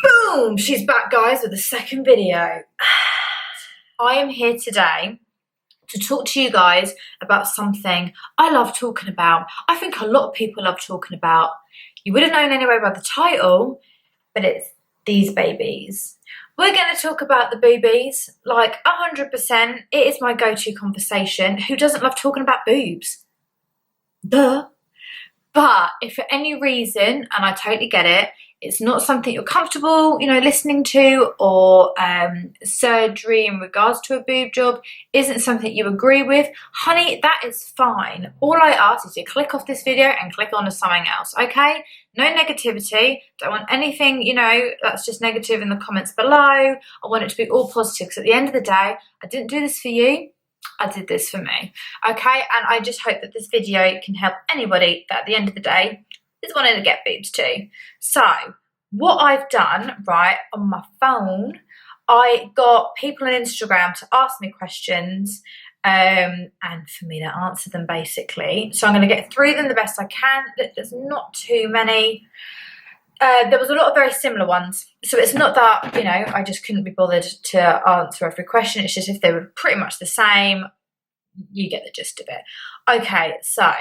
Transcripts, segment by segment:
Boom! She's back, guys, with the second video. I am here today to talk to you guys about something I love talking about. I think a lot of people love talking about. You would have known anyway by the title, but it's these babies. We're going to talk about the boobies, like 100%. It is my go-to conversation. Who doesn't love talking about boobs? Duh. But if for any reason, and I totally get it, it's not something you're comfortable, listening to, or surgery in regards to a boob job isn't something you agree with, honey, that is fine. All I ask is you click off this video and click on to something else, okay? No negativity. Don't want anything, that's just negative in the comments below. I want it to be all positive, because at the end of the day, I didn't do this for you. I did this for me, okay? And I just hope that this video can help anybody that at the end of the day is wanting to get boobs too. So what I've done, right, on my phone, I got people on Instagram to ask me questions and for me to answer them, basically. So I'm going to get through them the best I can. There's not too many. There was a lot of very similar ones. So it's not that, I just couldn't be bothered to answer every question. It's just if they were pretty much the same, you get the gist of it. Okay, so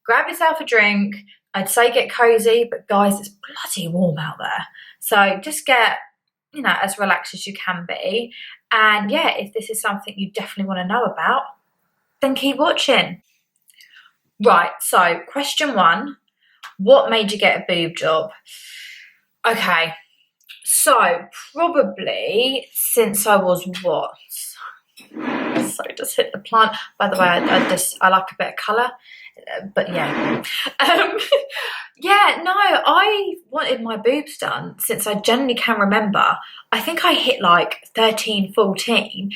grab yourself a drink. I'd say get cozy, but guys, it's bloody warm out there. So just get, as relaxed as you can be. And yeah, if this is something you definitely want to know about, then keep watching. Right, so question 1, what made you get a boob job? Okay, so probably since I was what? So just hit the plant. By the way, I like a bit of colour, but yeah. I wanted my boobs done since I generally can remember. I think I hit like 13, 14,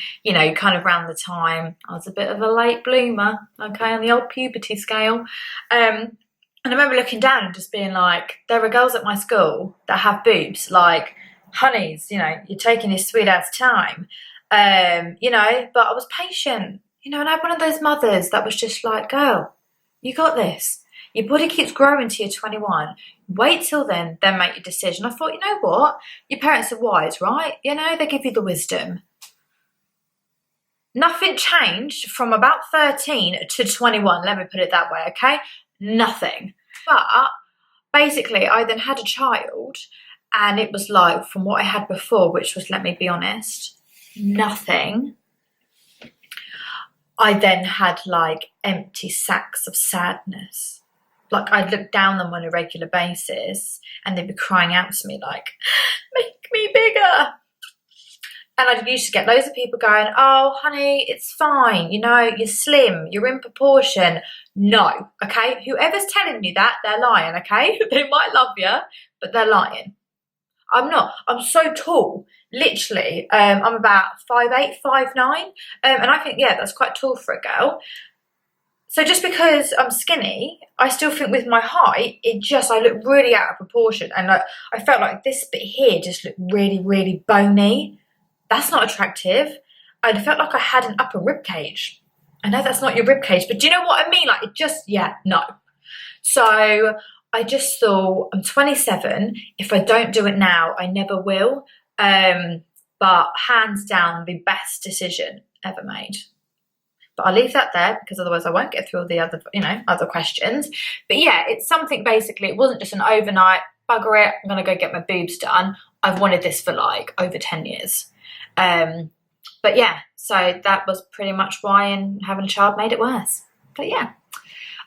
kind of around the time I was a bit of a late bloomer, okay, on the old puberty scale. And I remember looking down and just being like, there are girls at my school that have boobs, like, honeys, you're taking your sweet ass time. But I was patient, and I had one of those mothers that was just like, girl, you got this. Your body keeps growing till you're 21. Wait till then make your decision. I thought, you know what? Your parents are wise, right? They give you the wisdom. Nothing changed from about 13 to 21. Let me put it that way, okay? Nothing. But basically, I then had a child, and it was like, from what I had before, which was, let me be honest, nothing. I then had like empty sacks of sadness. Like, I'd look down them on a regular basis and they'd be crying out to me like, make me bigger. And I used to get loads of people going, oh, honey, it's fine. You're slim, you're in proportion. No, okay? Whoever's telling you that, they're lying, okay? They might love you, but they're lying. I'm not. I'm so tall. Literally, I'm about 5'8", 5'9", and I think, yeah, that's quite tall for a girl. So just because I'm skinny, I still think with my height, I look really out of proportion, and I felt like this bit here just looked really, really bony. That's not attractive. I felt like I had an upper rib cage. I know that's not your rib cage, but do you know what I mean? Like, no. So I just thought, I'm 27. If I don't do it now, I never will. But hands down, the best decision ever made. But I'll leave that there, because otherwise I won't get through all the other, other questions. But yeah, it's something, basically, it wasn't just an overnight, bugger it, I'm going to go get my boobs done. I've wanted this for like over 10 years. But yeah, so that was pretty much why, and having a child made it worse. But yeah.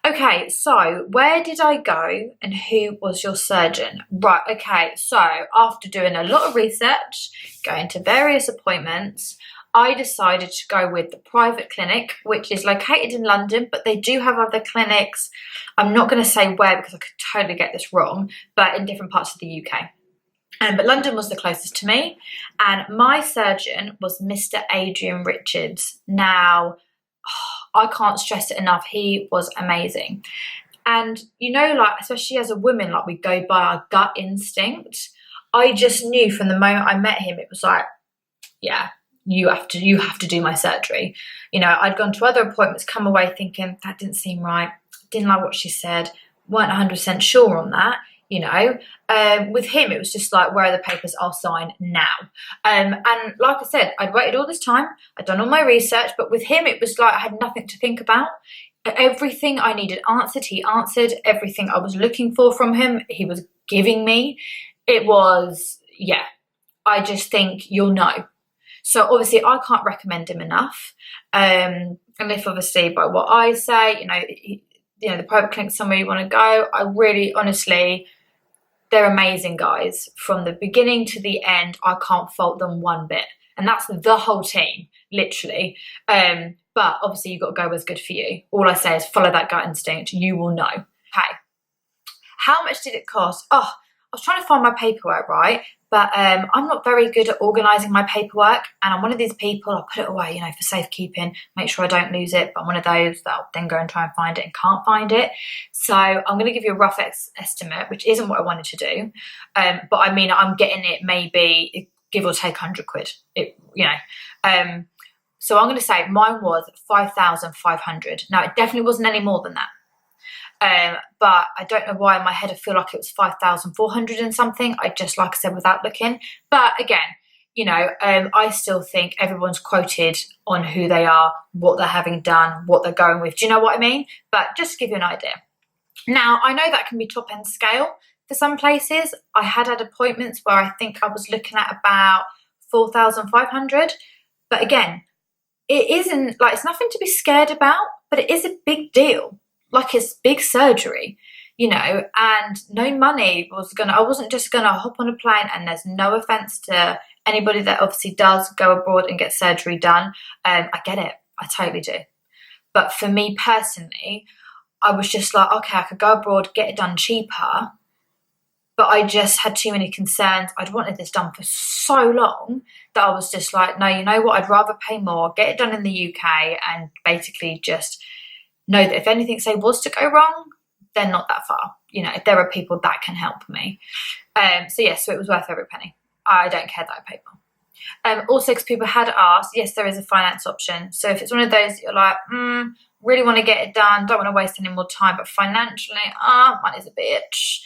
Okay, so where did I go and who was your surgeon? Right, okay, so after doing a lot of research, going to various appointments, I decided to go with the private clinic, which is located in London, but they do have other clinics. I'm not going to say where, because I could totally get this wrong, but in different parts of the UK. But London was the closest to me, and my surgeon was Mr. Adrian Richards. Now, I can't stress it enough, he was amazing. And like, especially as a woman, like, we go by our gut instinct. I just knew from the moment I met him, it was like, yeah, you have to do my surgery. I'd gone to other appointments, come away thinking that didn't seem right, didn't like what she said, weren't 100% sure on that. you know. With him, it was just like, where are the papers? I'll sign now. And like I said, I'd waited all this time, I'd done all my research, but with him, it was like I had nothing to think about. Everything I needed answered, he answered. Everything I was looking for from him, he was giving me. It was, yeah, I just think you'll know. So obviously I can't recommend him enough. And if obviously by what I say, you know, the private clinic's somewhere you want to go, I really, honestly, they're amazing guys. From the beginning to the end, I can't fault them one bit. And that's the whole team, literally. But obviously you've got to go what's good for you. All I say is follow that gut instinct. You will know. Okay. How much did it cost? Oh, I was trying to find my paperwork, right? But I'm not very good at organising my paperwork. And I'm one of these people, I'll put it away, you know, for safekeeping, make sure I don't lose it. But I'm one of those that'll then go and try and find it and can't find it. So I'm going to give you a rough estimate, which isn't what I wanted to do. But I mean, I'm getting it maybe give or take 100 quid, so I'm going to say mine was 5,500. Now, it definitely wasn't any more than that. But I don't know why in my head I feel like it was 5,400 and something. I just, like I said, without looking. But again, you know, I still think everyone's quoted on who they are, what they're having done, what they're going with. Do you know what I mean? But just to give you an idea. Now, I know that can be top end scale for some places. I had appointments where I think I was looking at about 4,500. But again, it isn't like, it's nothing to be scared about, but it is a big deal. Like, it's big surgery, you know, and no money I wasn't just gonna hop on a plane. And there's no offense to anybody that obviously does go abroad and get surgery done. I get it, I totally do. But for me personally, I was just like, okay, I could go abroad, get it done cheaper, but I just had too many concerns. I'd wanted this done for so long that I was just like, no, you know what? I'd rather pay more, get it done in the UK, and basically just know that if anything, say, was to go wrong, they're not that far. You know, if there are people that can help me. So it was worth every penny. I don't care that I paid more. Also, because people had asked, yes, there is a finance option. So if it's one of those you're like, really want to get it done, don't want to waste any more time, but financially, money's a bitch.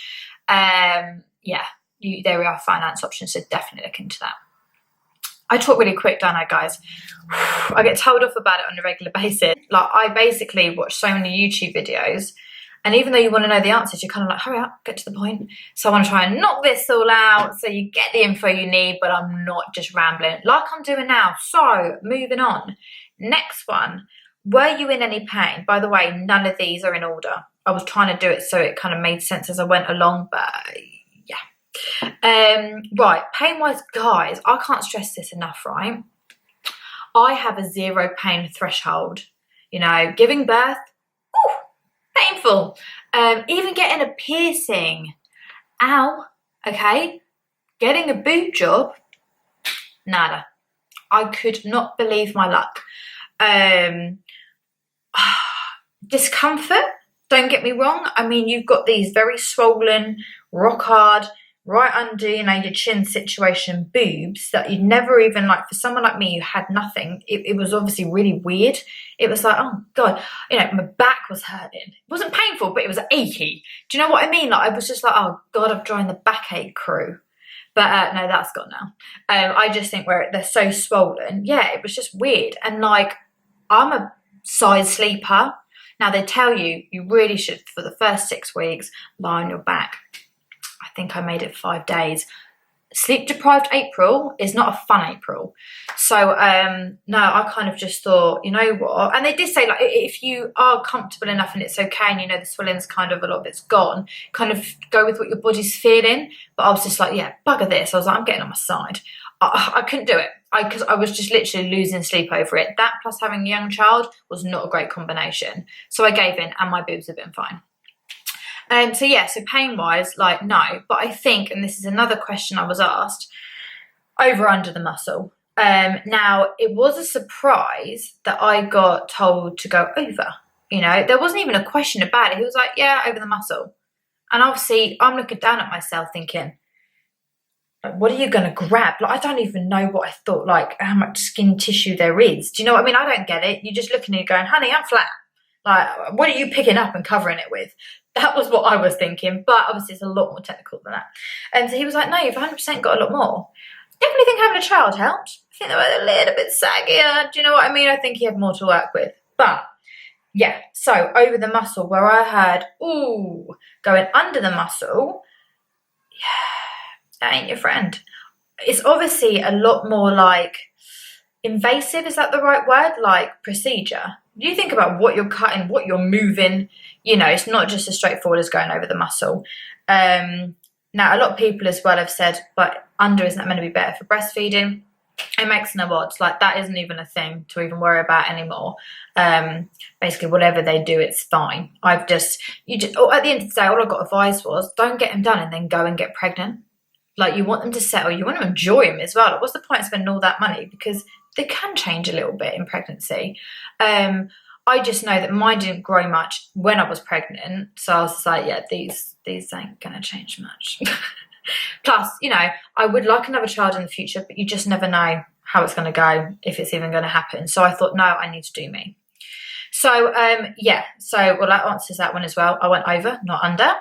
There are finance options, so definitely look into that. I talk really quick, don't I, guys? I get told off about it on a regular basis. Like, I basically watch so many YouTube videos, and even though you want to know the answers, you're kind of like, hurry up, get to the point. So I want to try and knock this all out so you get the info you need, but I'm not just rambling like I'm doing now. So moving on. Next one. Were you in any pain? By the way, none of these are in order. I was trying to do it so it kind of made sense as I went along, but yeah. Right, pain-wise, guys, I can't stress this enough, right? I have a 0 pain threshold. You know, giving birth, painful. Even getting a piercing, ow, okay? Getting a boob job, nada. I could not believe my luck. Discomfort, don't get me wrong. I mean, you've got these very swollen, rock hard, right under, you know, your chin situation boobs that you'd never even, like, for someone like me who had nothing, it was obviously really weird. It was like, oh God, you know, my back was hurting. It wasn't painful, but it was achy. Do you know what I mean? Like, I was just like, oh God, I've joined the backache crew. But no, that's gone now. I just think where they're so swollen, yeah, it was just weird. And like, I'm a side sleeper. Now they tell you, you really should, for the first 6 weeks, lie on your back. I think I made it 5 days. Sleep deprived April is not a fun April. So no, I kind of just thought, you know what? And they did say, like, if you are comfortable enough and it's okay, and you know the swelling's kind of a lot of it's gone, kind of go with what your body's feeling. But I was just like, yeah, bugger this. I was like, I'm getting on my side. I couldn't do it because I was just literally losing sleep over it. That plus having a young child was not a great combination. So I gave in, and my boobs have been fine. So yeah, so pain-wise, like, no. But I think, and this is another question I was asked, over under the muscle. Now, it was a surprise that I got told to go over. You know, there wasn't even a question about it. He was like, yeah, over the muscle. And obviously, I'm looking down at myself thinking, what are you going to grab? Like, I don't even know what I thought, like, how much skin tissue there is. Do you know what I mean? I don't get it. You're just looking at it going, honey, I'm flat. Like, what are you picking up and covering it with? That was what I was thinking, but obviously it's a lot more technical than that. And so he was like, no, you've 100% got a lot more. Definitely think having a child helped. I think they were a little bit saggier. Do you know what I mean? I think he had more to work with. But yeah, so over the muscle where I had, ooh, going under the muscle, yeah, that ain't your friend. It's obviously a lot more like invasive, is that the right word? Like procedure. You think about what you're cutting, what you're moving, you know, it's not just as straightforward as going over the muscle. Now, a lot of people as well have said, but under isn't that meant to be better for breastfeeding? It makes no odds. Like, that isn't even a thing to even worry about anymore. Basically, whatever they do, it's fine. At the end of the day, all I got advised was, don't get them done and then go and get pregnant. Like, you want them to settle, you want to enjoy them as well. Like, what's the point of spending all that money? Because they can change a little bit in pregnancy. I just know that mine didn't grow much when I was pregnant. So I was just like, yeah, these ain't going to change much. Plus, you know, I would like another child in the future, but you just never know how it's going to go, if it's even going to happen. So I thought, no, I need to do me. So, yeah. So, well, that answers that one as well. I went over, not under.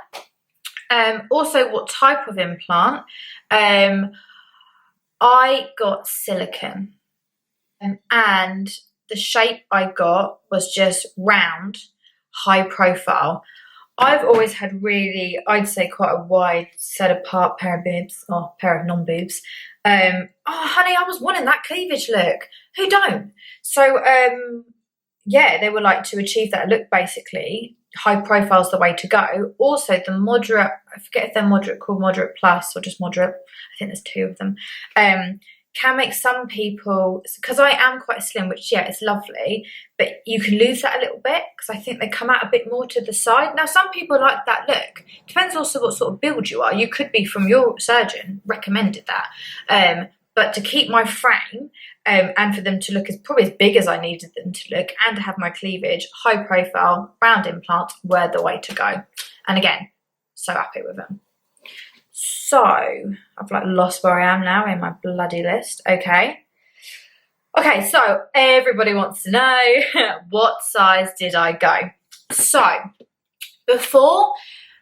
Also, what type of implant? I got silicone. And the shape I got was just round, high profile. I've always had really, I'd say, quite a wide set apart pair of boobs, or pair of non-boobs. Oh, honey, I was wanting that cleavage look. Who don't? So, yeah, they were like, to achieve that look, basically, high profile is the way to go. Also, the moderate, I forget if they're moderate, called moderate plus or just moderate. I think there's two of them. Can make some people, because I am quite slim, which, yeah, it's lovely, but you can lose that a little bit because I think they come out a bit more to the side. Now, some people like that look. Depends also what sort of build you are. You could be, from your surgeon, recommended that. But to keep my frame and for them to look probably as big as I needed them to look, and to have my cleavage, high profile, round implants were the way to go. And again, so happy with them. So, I've like lost where I am now in my bloody list. Okay, so everybody wants to know, what size did I go? So, before,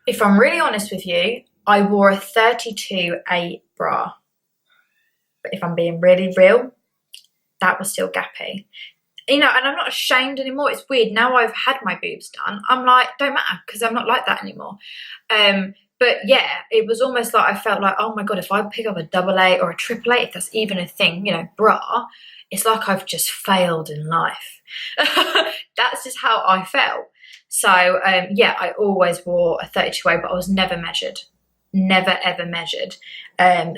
if I'm really honest with you, I wore a 32A bra. But if I'm being really real, that was still gappy. You know, and I'm not ashamed anymore. It's weird. Now I've had my boobs done, I'm like, don't matter, because I'm not like that anymore. But yeah, it was almost like I felt like, oh my God, if I pick up a AA or a AAA, if that's even a thing, you know, bra, it's like I've just failed in life. That's just how I felt. So yeah, I always wore a 32A, but I was never measured. Never ever measured.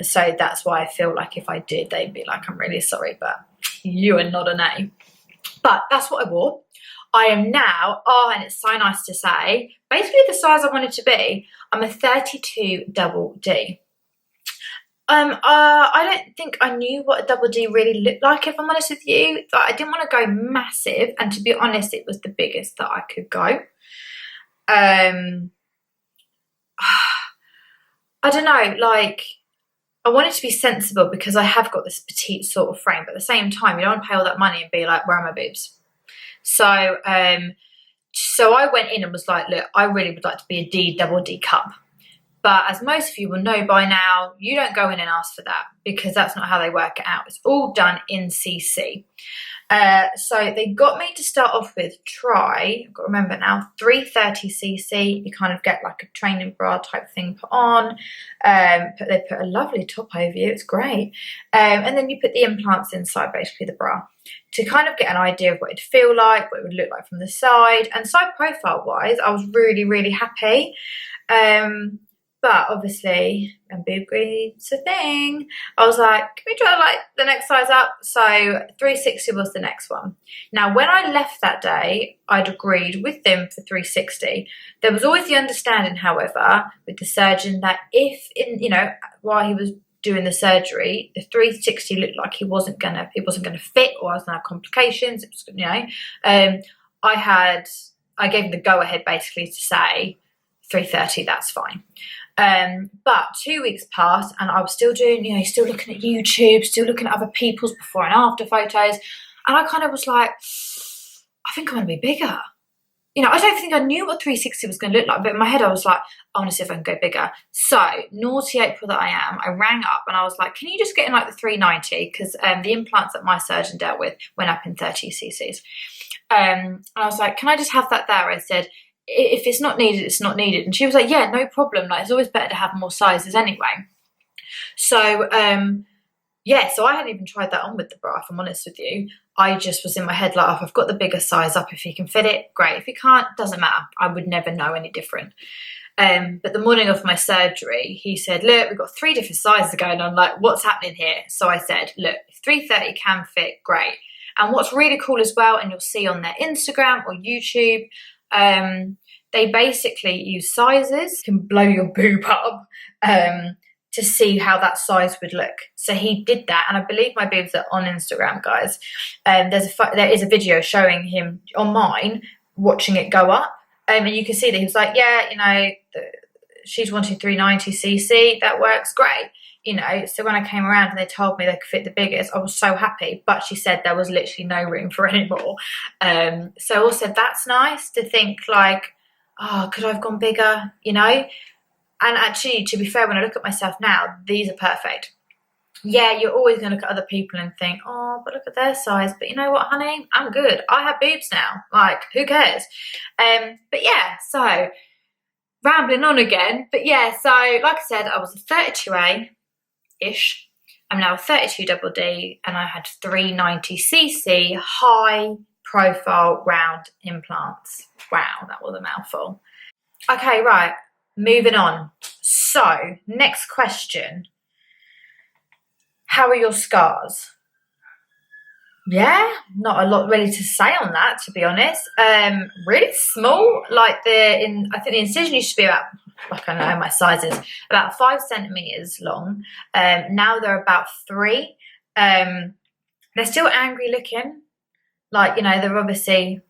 So that's why I feel like if I did, they'd be like, I'm really sorry, but you are not an A. But that's what I wore. I am now, and it's so nice to say, basically the size I wanted to be. I'm a 32 double D. I don't think I knew what a double D really looked like, if I'm honest with you. I didn't want to go massive, and to be honest, it was the biggest that I could go. I don't know, like, I wanted to be sensible because I have got this petite sort of frame, but at the same time, you don't want to pay all that money and be like, where are my boobs? So, so I went in and was like, look, I really would like to be a D, double D cup. But as most of you will know by now, you don't go in and ask for that, because that's not how they work it out. It's all done in CC. So they got me to start off with I've got to remember now, 330cc. You kind of get like a training bra type thing put on. They put a lovely top over you. It's great. And then you put the implants inside, basically the bra, to kind of get an idea of what it'd feel like, what it would look like from the side. And side profile wise, I was really, really happy. But obviously, when boob greed's a thing, I was like, can we try like the next size up? So 360 was the next one. Now, when I left that day, I'd agreed with them for 360. There was always the understanding, however, with the surgeon that if while he was doing the surgery, the 360 looked like it wasn't gonna fit, or I was gonna have complications. It was, I gave him the go ahead basically to say 330, that's fine. But 2 weeks passed and I was still doing, still looking at YouTube, still looking at other people's before and after photos. And I kind of was like, I think I want to be bigger. you know, I don't think I knew what 360 was going to look like, but in my head I was like, I want to see if I can go bigger. So, naughty April that I am, I rang up and I was like, can you just get in like the 390? Because the implants that my surgeon dealt with went up in 30 cc's. And I was like, can I just have that there? I said, if it's not needed, it's not needed. And she was like, yeah, no problem. Like, it's always better to have more sizes anyway. So, yeah, so I hadn't even tried that on with the bra, if I'm honest with you. I just was in my head like, oh, if I've got the bigger size up, if he can fit it, great. If he can't, doesn't matter. I would never know any different. But the morning of my surgery, he said, look, we've got 3 different sizes going on. Like, what's happening here? So I said, look, if 330 can fit, great. And what's really cool as well, and you'll see on their Instagram or YouTube, they basically use sizes, can blow your boob up, to see how that size would look. So he did that, and I believe my boobs are on Instagram, guys. There is a video showing him on mine watching it go up, and you can see that he was like, yeah, you know, she's wanting 390 cc, that works great, you know. So when I came around and they told me they could fit the biggest, I was so happy, but she said there was literally no room for any more. So also that's nice to think like, oh, could I have gone bigger, you know? And actually, to be fair, when I look at myself now, these are perfect. Yeah, you're always going to look at other people and think, oh, but look at their size. But you know what, honey? I'm good. I have boobs now. Like, who cares? But yeah, so rambling on again. But yeah, so like I said, I was a 32A-ish. I'm now a 32 double D, and I had 390cc high profile round implants. Wow, that was a mouthful. Okay, right. Moving on. So, next question. How are your scars? Yeah, not a lot really to say on that, to be honest. Really small. Like I think the incision used to be about, like, I don't know my sizes, about 5 centimeters long. Now they're about 3. They're still angry looking. Like, you know, they're obviously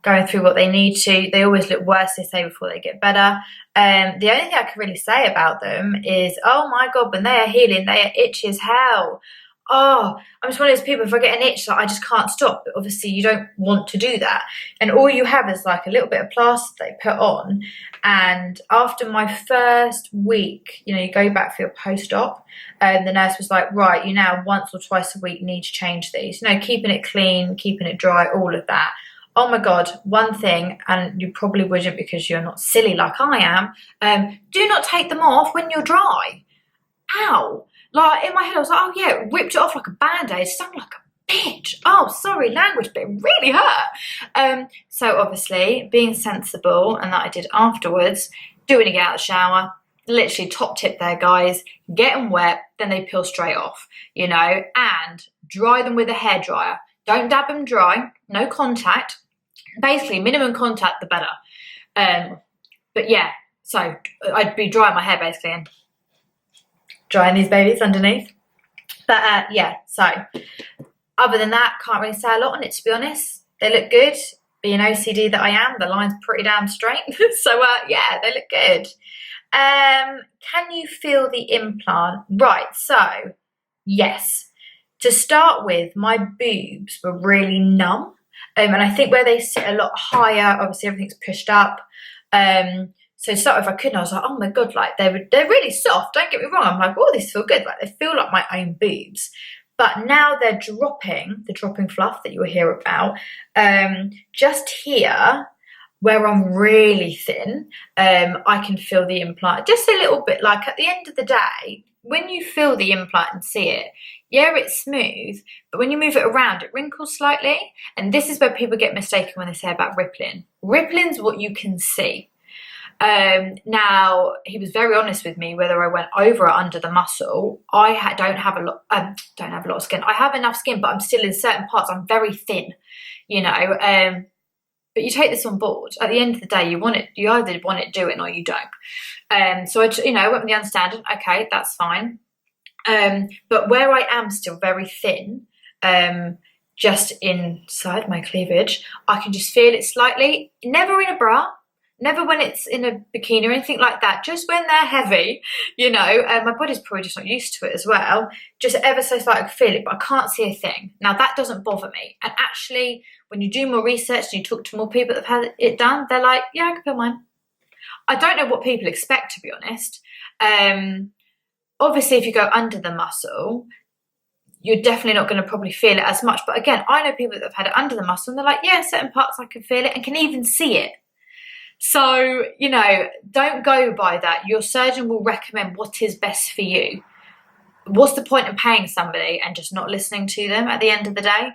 going through what they need to. They always look worse, they say, before they get better. The only thing I can really say about them is, oh my God, when they are healing, they are itchy as hell. Oh, I'm just one of those people, if I get an itch, like, I just can't stop. But obviously you don't want to do that. And all you have is like a little bit of plaster they put on. And after my first week, you know, you go back for your post-op, and the nurse was like, right, you now once or twice a week need to change these. You know, keeping it clean, keeping it dry, all of that. Oh my God, one thing, and you probably wouldn't because you're not silly like I am, do not take them off when you're dry. Ow. Like, in my head I was like, oh yeah, ripped it off like a band-aid, stung like a bitch. Oh, sorry, language, but it really hurt. So obviously, being sensible, and that I did afterwards, doing it out of the shower, literally top tip there, guys, get them wet, then they peel straight off, you know, and dry them with a hairdryer. Don't dab them dry, no contact. Basically, minimum contact, the better. But yeah, so I'd be drying my hair basically and drying these babies underneath. But yeah, so other than that, can't really say a lot on it, to be honest. They look good. Being OCD that I am, the line's pretty damn straight. So yeah, they look good. Can you feel the implant? Right, so yes. To start with, my boobs were really numb. And I think where they sit a lot higher, obviously everything's pushed up. So start with, I couldn't, I was like, oh my God, like they're really soft, don't get me wrong. I'm like, oh, these feel good. Like, they feel like my own boobs. But now they're dropping, the dropping fluff that you'll hear about, just here, where I'm really thin, I can feel the implant just a little bit. Like, at the end of the day, when you feel the implant and see it, yeah, it's smooth, but when you move it around, it wrinkles slightly. And this is where people get mistaken when they say about rippling. Rippling's what you can see. Now, he was very honest with me whether I went over or under the muscle. I don't have a lot of skin. I have enough skin, but I'm still in certain parts. I'm very thin, you know. But you take this on board. At the end of the day, you either want it doing or you don't. So I went with the understanding. Okay, that's fine. But where I am still very thin, just inside my cleavage, I can just feel it slightly. Never in a bra, Never when it's in a bikini or anything like that. Just when they're heavy, you know, my body's probably just not used to it as well. Just ever so slightly I can feel it, but I can't see a thing. Now that doesn't bother me. And actually, when you do more research and you talk to more people that have had it done, they're like, yeah, I can feel mine. I don't know what people expect, to be honest. Obviously, if you go under the muscle, you're definitely not going to probably feel it as much. But again, I know people that have had it under the muscle and they're like, yeah, certain parts I can feel it and can even see it. So, you know, don't go by that. Your surgeon will recommend what is best for you. What's the point of paying somebody and just not listening to them at the end of the day?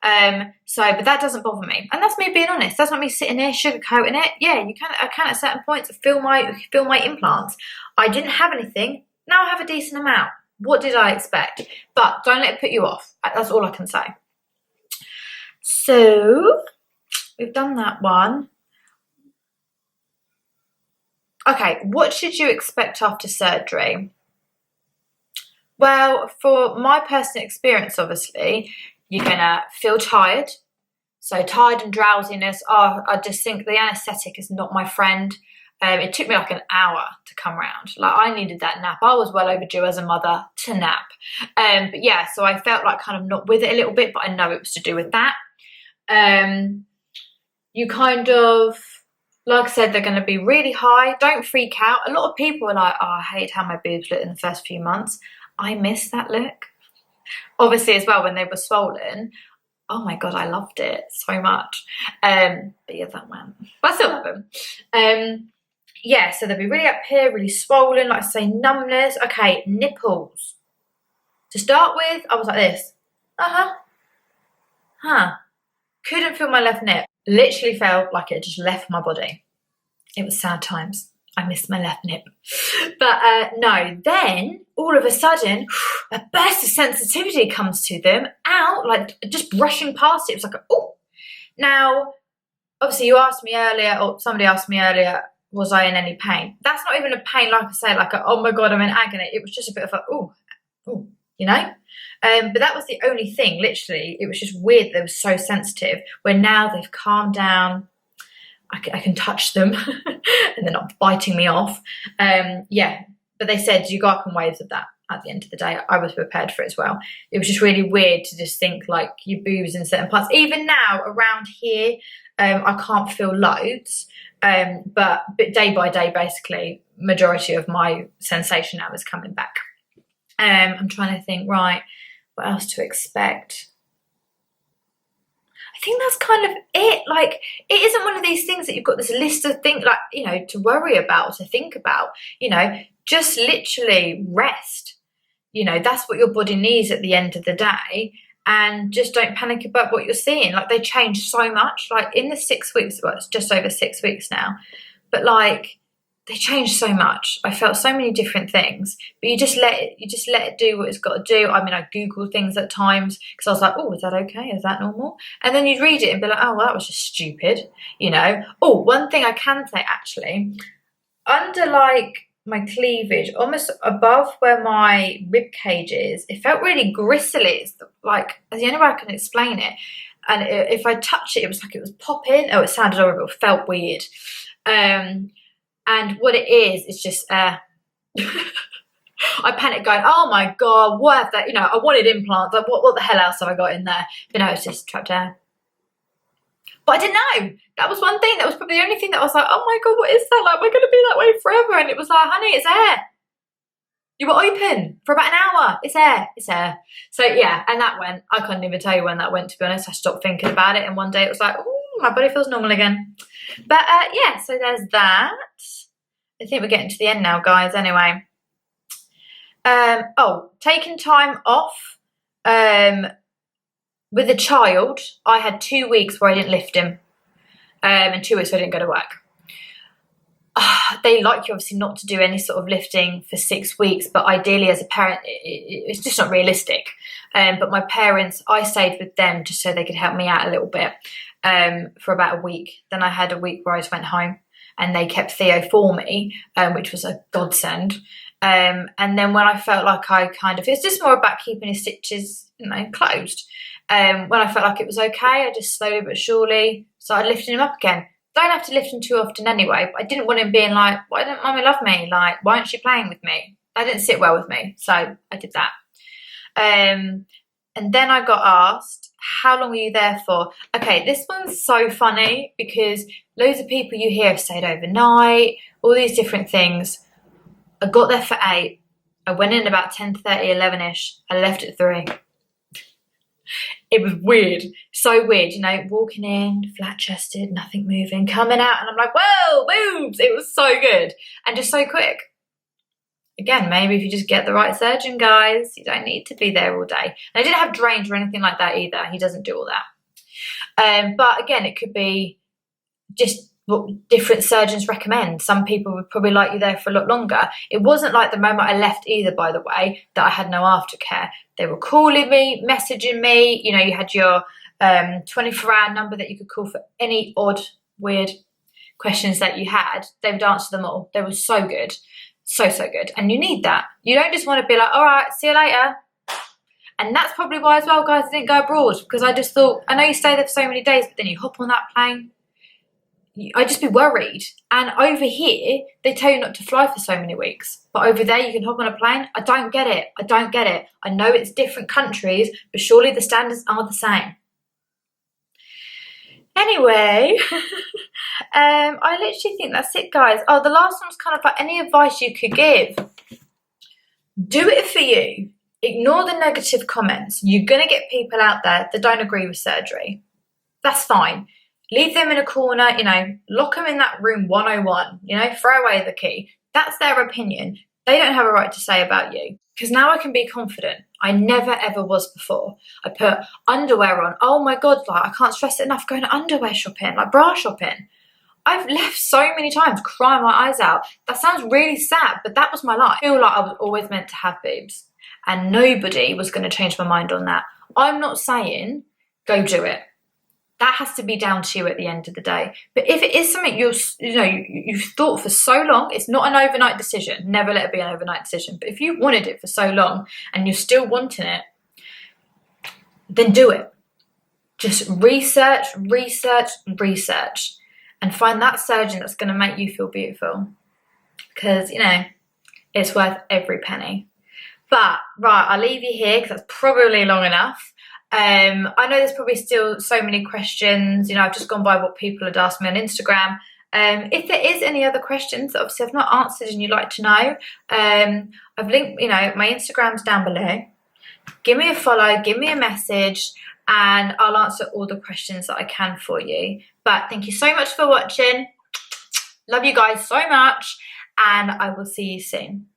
But that doesn't bother me. And that's me being honest. That's not me sitting there sugarcoating it. Yeah, I can at certain points feel my implants. I didn't have anything. Now I have a decent amount. What did I expect? But don't let it put you off. That's all I can say. So, we've done that one. Okay, what should you expect after surgery? Well, for my personal experience, obviously, you're going to feel tired. So tired and drowsiness. I just think the anaesthetic is not my friend. It took me like an hour to come round. Like, I needed that nap. I was well overdue as a mother to nap. But yeah, so I felt like kind of not with it a little bit, but I know it was to do with that. You kind of... Like I said, they're going to be really high. Don't freak out. A lot of people are like, oh, I hate how my boobs look in the first few months. I miss that look. Obviously, as well, when they were swollen, oh my God, I loved it so much. But yeah, that went. But I still love them. Yeah, so they'll be really up here, really swollen, like I say, numbness. Okay, nipples. To start with, I was like this. Couldn't feel my left nip. Literally felt like it just left my body. It was sad times. I missed my left nip. But no, then all of a sudden, a burst of sensitivity comes to them out, like just brushing past it. It was like, oh. Now, obviously you asked me earlier, or somebody asked me earlier, was I in any pain? That's not even a pain, like I say, like a, oh my God, I'm in agony. It was just a bit of a, oh, you know? But that was the only thing, literally. It was just weird. They were so sensitive, where now they've calmed down. I can touch them and they're not biting me off. Yeah, but they said you go up in waves of that at the end of the day. I was prepared for it as well. It was just really weird to just think like your boobs in certain parts. Even now around here, I can't feel loads. But day by day, basically, majority of my sensation now is coming back. I'm trying to think, right, what else to expect? I think that's kind of it. Like, it isn't one of these things that you've got this list of things, like, you know, to worry about, to think about. You know, just literally rest. You know, that's what your body needs at the end of the day. And just don't panic about what you're seeing. Like, they change so much. Like, in the 6 weeks, well, it's just over 6 weeks now. But, like, they changed so much. I felt so many different things, but you just let it do what it's got to do. I mean, I Googled things at times because I was like, oh, is that okay? Is that normal? And then you'd read it and be like, oh, well, that was just stupid, you know? Oh, one thing I can say, actually, under, like, my cleavage, almost above where my rib cage is, it felt really gristly. It's like, that's the only way I can explain it. And if I touch it, it was like it was popping. Oh, it sounded horrible. It felt weird. And what it is just I panicked going, oh my God, what have that, you know, I wanted implants, like what the hell else have I got in there? But no, it's just trapped air. But I didn't know. That was one thing. That was probably the only thing that I was like, oh my God, what is that? Like, we're going to be that way forever. And it was like, honey, it's air. You were open for about an hour. It's air. It's air. So yeah, and that went. I couldn't even tell you when that went, to be honest. I stopped thinking about it. And one day it was like, oh, my body feels normal again. But yeah, so there's that. I think we're getting to the end now, guys, anyway. Oh, taking time off with a child. I had 2 weeks where I didn't lift him, and 2 weeks where I didn't go to work. They like you, obviously, not to do any sort of lifting for 6 weeks, but ideally as a parent, it's just not realistic. But my parents, I stayed with them just so they could help me out a little bit for about a week. Then I had a week where I just went home and they kept Theo for me, which was a godsend. And then when I felt like it's just more about keeping his stitches, you know, closed. When I felt like it was okay, I just slowly but surely started lifting him up again. Don't have to lift him too often anyway, but I didn't want him being like, why don't Mummy love me? Like, why aren't she playing with me? That didn't sit well with me, so I did that. And then I got asked, how long were you there for? Okay, this one's so funny because loads of people you hear have stayed overnight, all these different things. I got there for 8. I went in about 10:30, 11ish. I left at 3. It was weird, so weird, you know, walking in, flat-chested, nothing moving, coming out, and I'm like, whoa, boobs! It was so good, and just so quick. Again, maybe if you just get the right surgeon, guys, you don't need to be there all day. And I didn't have drains or anything like that either. He doesn't do all that. But again, it could be just what different surgeons recommend. Some people would probably like you there for a lot longer. It wasn't like the moment I left either, by the way, that I had no aftercare. They were calling me, messaging me. You know, you had your 24-hour number that you could call for any odd, weird questions that you had. They would answer them all. They were so good. So good. And you need that. You don't just want to be like, all right, see you later. And that's probably why as well, guys, I didn't go abroad, because I just thought, I know you stay there for so many days, but then you hop on that plane. I'd just be worried. And over here, they tell you not to fly for so many weeks. But over there, you can hop on a plane. I don't get it. I don't get it. I know it's different countries, but surely the standards are the same. Anyway, I literally think that's it, guys. Oh, the last one's kind of like any advice you could give. Do it for you. Ignore the negative comments. You're going to get people out there that don't agree with surgery. That's fine. Leave them in a corner, you know, lock them in that room 101, you know, throw away the key. That's their opinion. They don't have a right to say about you. Because now I can be confident. I never ever was before. I put underwear on. Oh my God, like I can't stress it enough, going to underwear shopping, like bra shopping. I've left so many times crying my eyes out. That sounds really sad, but that was my life. I feel like I was always meant to have boobs. And nobody was going to change my mind on that. I'm not saying go do it. That has to be down to you at the end of the day. But if it is something you've thought for so long, it's not an overnight decision. Never let it be an overnight decision. But if you wanted it for so long and you're still wanting it, then do it. Just research, and find that surgeon that's going to make you feel beautiful. Because, you know, it's worth every penny. But, right, I'll leave you here because that's probably long enough. I know there's probably still so many questions. You know, I've just gone by what people had asked me on Instagram. If there is any other questions that obviously I've not answered and you'd like to know, I've linked, you know, my Instagram's down below. Give me a follow, give me a message, and I'll answer all the questions that I can for you. But thank you so much for watching. Love you guys so much, and I will see you soon.